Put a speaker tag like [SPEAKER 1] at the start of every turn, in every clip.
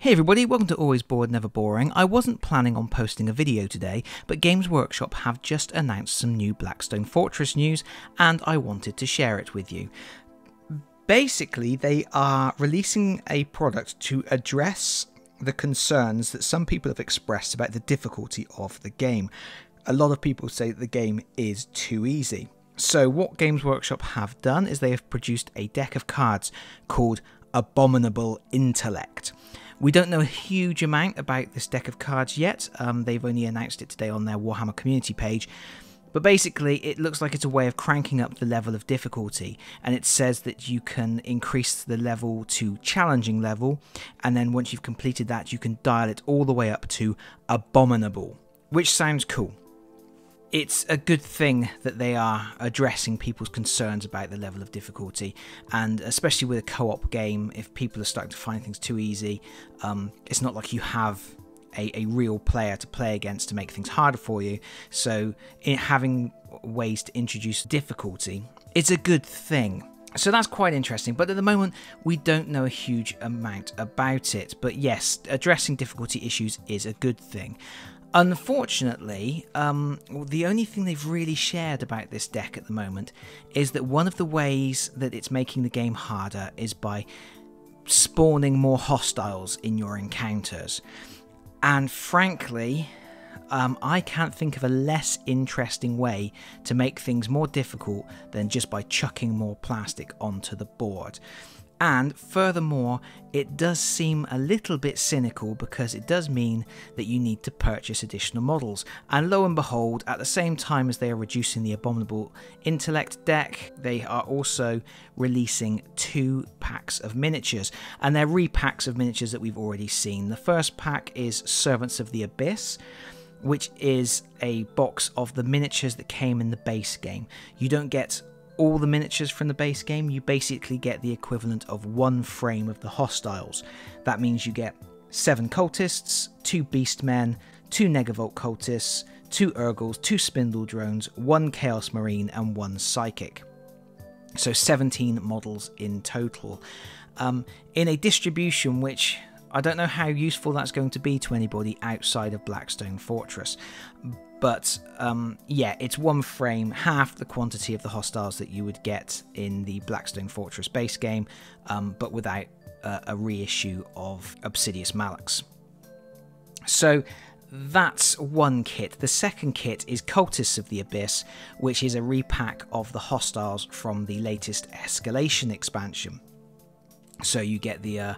[SPEAKER 1] Hey everybody, welcome to Always Bored Never Boring. I wasn't planning on posting a video today, but Games Workshop have just announced some new Blackstone Fortress news, and I wanted to share it with you. Basically, they are releasing a product to address the concerns that some people have expressed about the difficulty of the game. A lot of people say that the game is too easy. So what Games Workshop have done is they have produced a deck of cards called Abominable Intellect. We don't know a huge amount about this deck of cards yet. They've only announced it today on their Warhammer community page. But basically, it looks like it's a way of cranking up the level of difficulty. And it says that you can increase the level to challenging level. And then once you've completed that, you can dial it all the way up to abominable, which sounds cool. It's a good thing that they are addressing people's concerns about the level of difficulty, and especially with a co-op game, if people are starting to find things too easy, it's not like you have a real player to play against to make things harder for you. So having ways to introduce difficulty, it's a good thing. So that's quite interesting, but at the moment we don't know a huge amount about it. But yes, addressing difficulty issues is a good thing. Unfortunately, the only thing they've really shared about this deck at the moment is that one of the ways that it's making the game harder is by spawning more hostiles in your encounters. And frankly, I can't think of a less interesting way to make things more difficult than just by chucking more plastic onto the board. And furthermore, it does seem a little bit cynical because it does mean that you need to purchase additional models. And lo and behold, at the same time as they are reducing the Abominable Intellect deck, they are also releasing 2 packs of miniatures. And they're repacks of miniatures that we've already seen. The first pack is Servants of the Abyss, which is a box of the miniatures that came in the base game. You don't get all the miniatures from the base game, you basically get the equivalent of 1 frame of the hostiles. That means you get 7 cultists, 2 beastmen, 2 negavolt cultists, 2 urgles, 2 spindle drones, 1 chaos marine and 1 psychic. So 17 models in total. In a distribution which I don't know how useful that's going to be to anybody outside of Blackstone Fortress. But yeah, it's 1 frame, half the quantity of the hostiles that you would get in the Blackstone Fortress base game, but without a reissue of Obsidious Mallex. So that's 1 kit. The second kit is Cultists of the Abyss, which is a repack of the hostiles from the latest Escalation expansion. So you get the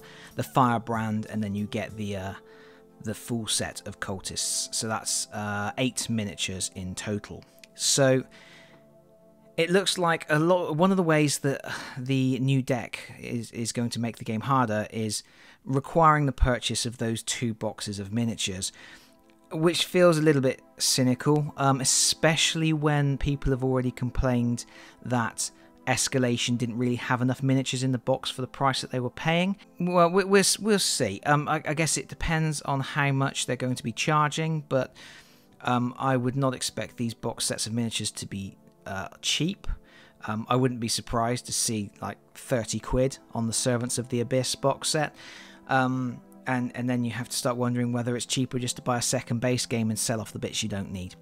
[SPEAKER 1] Firebrand, and then you get the full set of cultists. So that's 8 miniatures in total. So it looks like one of the ways that the new deck is going to make the game harder is requiring the purchase of those 2 boxes of miniatures, which feels a little bit cynical, especially when people have already complained that Escalation didn't really have enough miniatures in the box for the price that they were paying. Well, we'll see. I guess it depends on how much they're going to be charging, but I would not expect these box sets of miniatures to be cheap. I wouldn't be surprised to see like 30 quid on the Servants of the Abyss box set. And then you have to start wondering whether it's cheaper just to buy a second base game and sell off the bits you don't need.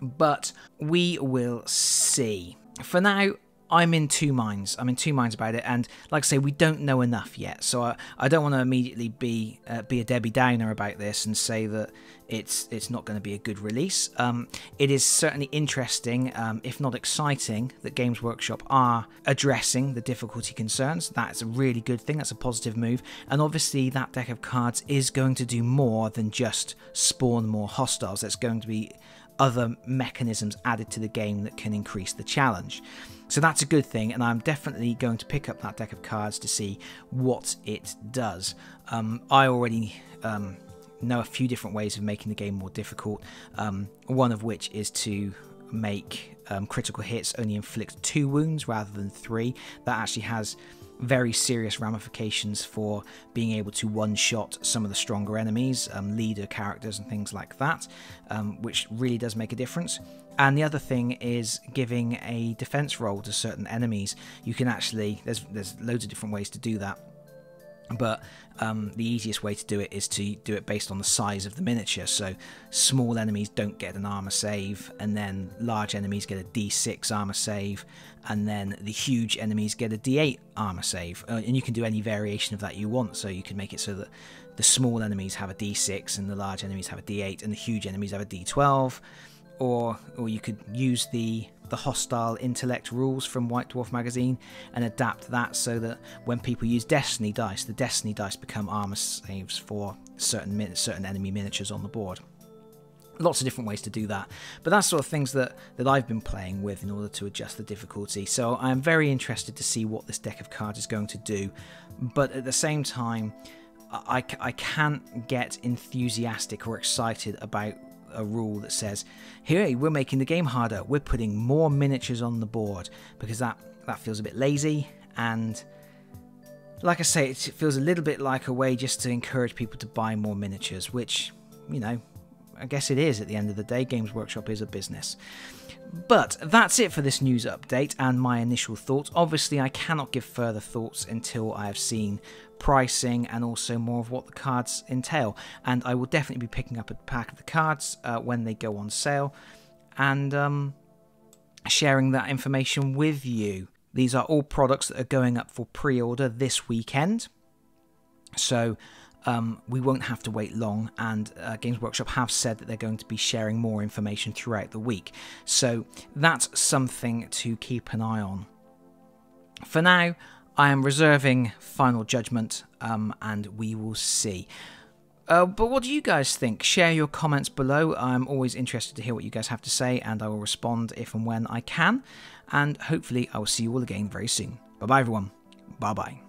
[SPEAKER 1] But we will see. For now, I'm in 2 minds. I'm in 2 minds about it, and like I say, we don't know enough yet. So I don't want to immediately be a Debbie Downer about this and say that it's not going to be a good release. It is certainly interesting, if not exciting, that Games Workshop are addressing the difficulty concerns. That's a really good thing. That's a positive move, and obviously that deck of cards is going to do more than just spawn more hostiles. There's going to be other mechanisms added to the game that can increase the challenge. So that's a good thing, and I'm definitely going to pick up that deck of cards to see what it does. I already know a few different ways of making the game more difficult, one of which is to make critical hits only inflict 2 wounds rather than 3. That actually has very serious ramifications for being able to one-shot some of the stronger enemies, leader characters and things like that, which really does make a difference. And the other thing is giving a defense roll to certain enemies. You can actually, there's loads of different ways to do that. But the easiest way to do it is to do it based on the size of the miniature. So small enemies don't get an armor save, and then large enemies get a D6 armor save, and then the huge enemies get a D8 armor save. And you can do any variation of that you want. So you can make it so that the small enemies have a D6 and the large enemies have a D8 and the huge enemies have a D12. Or you could use the hostile intellect rules from White Dwarf magazine and adapt that so that when people use Destiny dice, the Destiny dice become armor saves for certain enemy miniatures on the board. Lots of different ways to do that, but that's sort of things that I've been playing with in order to adjust the difficulty. So I am very interested to see what this deck of cards is going to do, but at the same time I can't get enthusiastic or excited about a rule that says, hey, we're making the game harder, we're putting more miniatures on the board, because that feels a bit lazy, and like I say, it feels a little bit like a way just to encourage people to buy more miniatures, which, you know, I guess it is at the end of the day. Games Workshop is a business. But that's it for this news update and my initial thoughts. Obviously, I cannot give further thoughts until I have seen pricing and also more of what the cards entail. And I will definitely be picking up a pack of the cards when they go on sale and sharing that information with you. These are all products that are going up for pre-order this weekend. So we won't have to wait long, and Games Workshop have said that they're going to be sharing more information throughout the week. So that's something to keep an eye on. For now, I am reserving final judgment, and we will see. But what do you guys think? Share your comments below. I'm always interested to hear what you guys have to say, and I will respond if and when I can. And hopefully I will see you all again very soon. Bye-bye, everyone. Bye-bye.